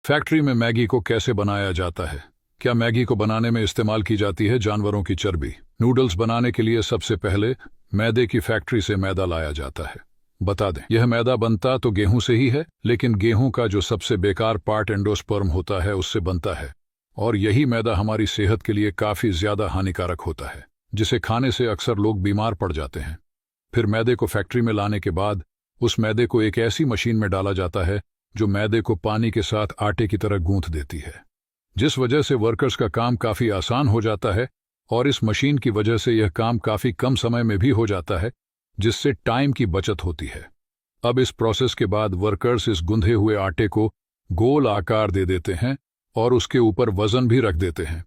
Factory में Maggi को कैसे बनाया जाता है? क्या मैगी को बनाने में इस्तेमाल की जाती है जानवरों की चर्बी? नूडल्स बनाने के लिए सबसे पहले मैदे की फैक्ट्री से मैदा लाया जाता है। बता दें, यह मैदा बनता तो गेहूं से ही है, लेकिन गेहूं का जो सबसे बेकार पार्ट एंडोस्पर्म होता है उससे बनता है, और यही मैदा हमारी सेहत के लिए काफी ज्यादा हानिकारक होता है, जिसे खाने से अक्सर लोग बीमार पड़ जाते हैं। फिर मैदे को फैक्ट्री में लाने के बाद उस मैदे को एक ऐसी मशीन में डाला जाता है जो मैदे को पानी के साथ आटे की तरह गूंथ देती है, जिस वजह से वर्कर्स का काम काफी आसान हो जाता है, और इस मशीन की वजह से यह काम काफी कम समय में भी हो जाता है, जिससे टाइम की बचत होती है। अब इस प्रोसेस के बाद वर्कर्स इस गुंधे हुए आटे को गोल आकार दे देते हैं और उसके ऊपर वजन भी रख देते हैं,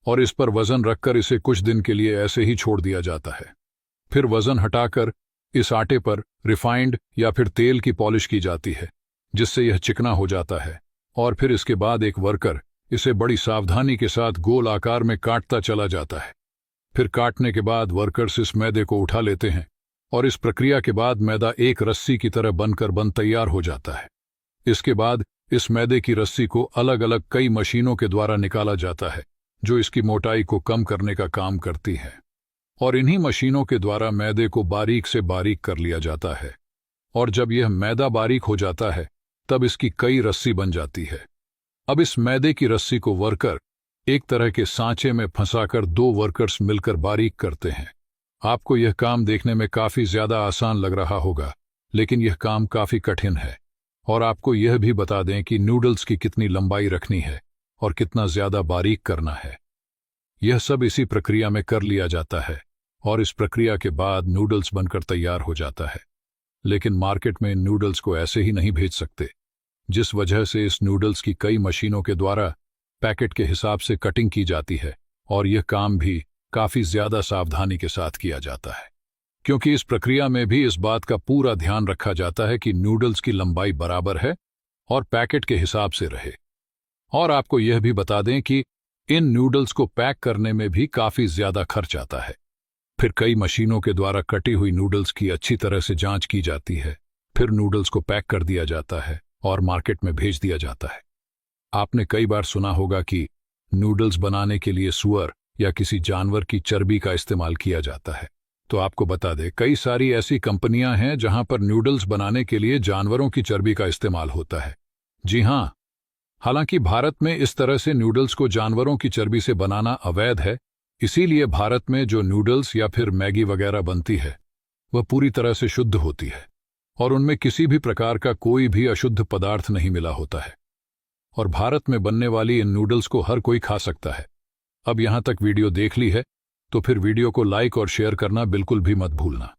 और इस पर वजन रखकर इसे कुछ दिन के लिए ऐसे ही छोड़ दिया जाता है। फिर वजन हटाकर इस आटे पर रिफाइंड या फिर तेल की पॉलिश की जाती है, जिससे यह चिकना हो जाता है, और फिर इसके बाद एक वर्कर इसे बड़ी सावधानी के साथ गोल आकार में काटता चला जाता है। फिर काटने के बाद वर्कर्स इस मैदे को उठा लेते हैं, और इस प्रक्रिया के बाद मैदा एक रस्सी की तरह बनकर बन तैयार हो जाता है। इसके बाद इस मैदे की रस्सी को अलग अलग कई मशीनों के द्वारा निकाला जाता है, जो इसकी मोटाई को कम करने का काम करती है, और इन्हीं मशीनों के द्वारा मैदे को बारीक से बारीक कर लिया जाता है, और जब यह मैदा बारीक हो जाता है तब इसकी कई रस्सी बन जाती है। अब इस मैदे की रस्सी को वर्कर एक तरह के सांचे में फंसाकर दो वर्कर्स मिलकर बारीक करते हैं। आपको यह काम देखने में काफी ज्यादा आसान लग रहा होगा, लेकिन यह काम काफी कठिन है। और आपको यह भी बता दें कि नूडल्स की कितनी लंबाई रखनी है और कितना ज्यादा बारीक करना है। यह सब इसी प्रक्रिया में कर लिया जाता है, और इस प्रक्रिया के बाद नूडल्स बनकर तैयार हो जाता है। लेकिन मार्केट में नूडल्स को ऐसे ही नहीं भेज सकते, जिस वजह से इस नूडल्स की कई मशीनों के द्वारा पैकेट के हिसाब से कटिंग की जाती है, और यह काम भी काफी ज्यादा सावधानी के साथ किया जाता है, क्योंकि इस प्रक्रिया में भी इस बात का पूरा ध्यान रखा जाता है कि नूडल्स की लंबाई बराबर है और पैकेट के हिसाब से रहे। और आपको यह भी बता दें कि इन नूडल्स को पैक करने में भी काफी ज्यादा खर्च आता है। फिर कई मशीनों के द्वारा कटी हुई नूडल्स की अच्छी तरह से जांच की जाती है, फिर नूडल्स को पैक कर दिया जाता है और मार्केट में भेज दिया जाता है। आपने कई बार सुना होगा कि नूडल्स बनाने के लिए सूअर या किसी जानवर की चर्बी का इस्तेमाल किया जाता है। तो आपको बता दें, कई सारी ऐसी कंपनियां हैं जहां पर नूडल्स बनाने के लिए जानवरों की चर्बी का इस्तेमाल होता है। जी हां, हालांकि भारत में इस तरह से नूडल्स को जानवरों की चर्बी से बनाना अवैध है, इसीलिए भारत में जो नूडल्स या फिर मैगी वगैरह बनती है वह पूरी तरह से शुद्ध होती है, और उनमें किसी भी प्रकार का कोई भी अशुद्ध पदार्थ नहीं मिला होता है, और भारत में बनने वाली इन नूडल्स को हर कोई खा सकता है। अब यहां तक वीडियो देख ली है तो फिर वीडियो को लाइक और शेयर करना बिल्कुल भी मत भूलना।